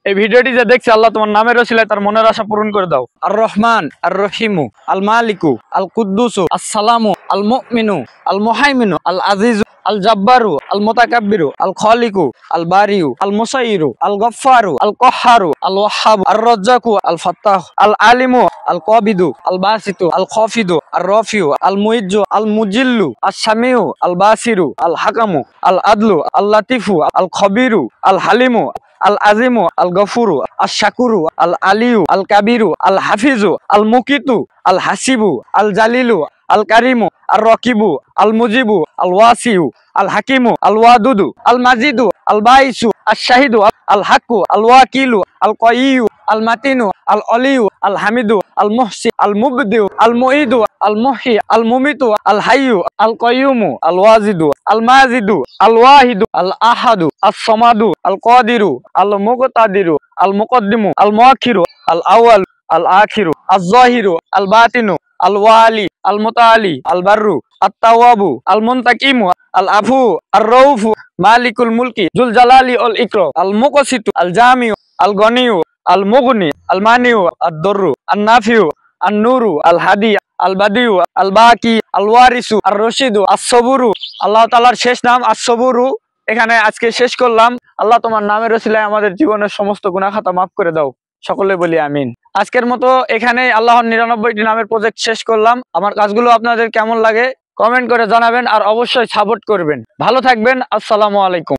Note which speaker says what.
Speaker 1: এই ভিডিওটি যে দেখছে আল্লাহ তোমার নামের ওসিলায় তার মনের আশা পূরণ করে দাও। আর রহমান, আর রহিমু, আল মালিকু, আল কুদ্দুসু, আসসালামু, আল মুমিনু, আল মুহাইমিনু, আল আজিজু, আল জাব্বারু, আল মুতাকাব্বিরু, আল খালিকু, আল বারিউ, আল মুসাইয়িরু, আল গফফারু, আল কহ্হারু, আল ওয়াহ্হাবু, আর রাজ্জাকু, আল ফাত্তাহু, আল আলিমু, আল কাবিদু, আল বাসিতু, আল খাফিদু, আর রাফিউ, আল মুইজ্জু, আল মুজিল্লু, আস সামিউ, আল বাসিরু, আল হাকামু, আল আদলু, আল লাতিফু, আল খবিরু, আল হালিমু, আল আজিমু, আল গফুরু, আল শাকুরু, আল আলিউ, আল কাবিরু, আল হাফিজু, আল মুকিতু, আল হাসিবু, আল জালিলু, আল কারিমু, আর রকিবু, আল মুজিবু, আল ওয়াসিউ, আল হাকিমু, আল ওয়াদুদু, আল মাজিদু, আল বাইসু, আল শাহিদু, আল হাক্কু, আল ওয়াকিলু, আল কয়িয়ু, আল মাতিনু, আল অলিউ, আল হামিদু, আল মুহসি, আল মুবদিউ, আল মুঈদু, আল মুহyi, আল মুমিতু, আল হাইয়ু, আল কয়্যুমু, আল ওয়াজিদু, আল মাজিদু, আল ওয়াহিদু, আল আহাদু, আস সামাদু, আল কাদিরু, আল মুকতাদিরু, আল মুকদ্দিমু, আল মুআখিরু, আল আউয়াল, আল আখিরু, আল যাহিরু, আল বাতিনু, আল ওয়ালি, আল মুতাআলি, আল বাররু, আত তাওয়াবু, আল মুনতাকিমু, আল আফু, আর রউফু, মালিকুল মুলকি, জুল জালালি ওয়াল ইকরাম, আল মুকসিতু, আল জামিউ, আল গনিয়ু, আল মুগনি, আল মানিউ, আদ দুররু, আন নাফিউ, আন নুরু, আল হাদি, আল বাদিউ, আল বাকি, আল ওয়ারিসু, আর রশিদু, আস সবুরু। আল্লাহ তাআলার শেষ নাম আস সবুরু। এখানে আজকে শেষ করলাম। আল্লাহ তোমার নামের ওসিলায় আমাদের জীবনের সমস্ত গুনাহ খাতা মাফ করে দাও। সকলে বলি আমিন। আজকের মতো এখানে আল্লাহর 99টি নামের প্রজেক্ট শেষ করলাম। আমার কাজগুলো আপনাদের কেমন লাগে কমেন্ট করে জানাবেন, আর অবশ্যই সাপোর্ট করবেন। ভালো থাকবেন। আসসালামু আলাইকুম।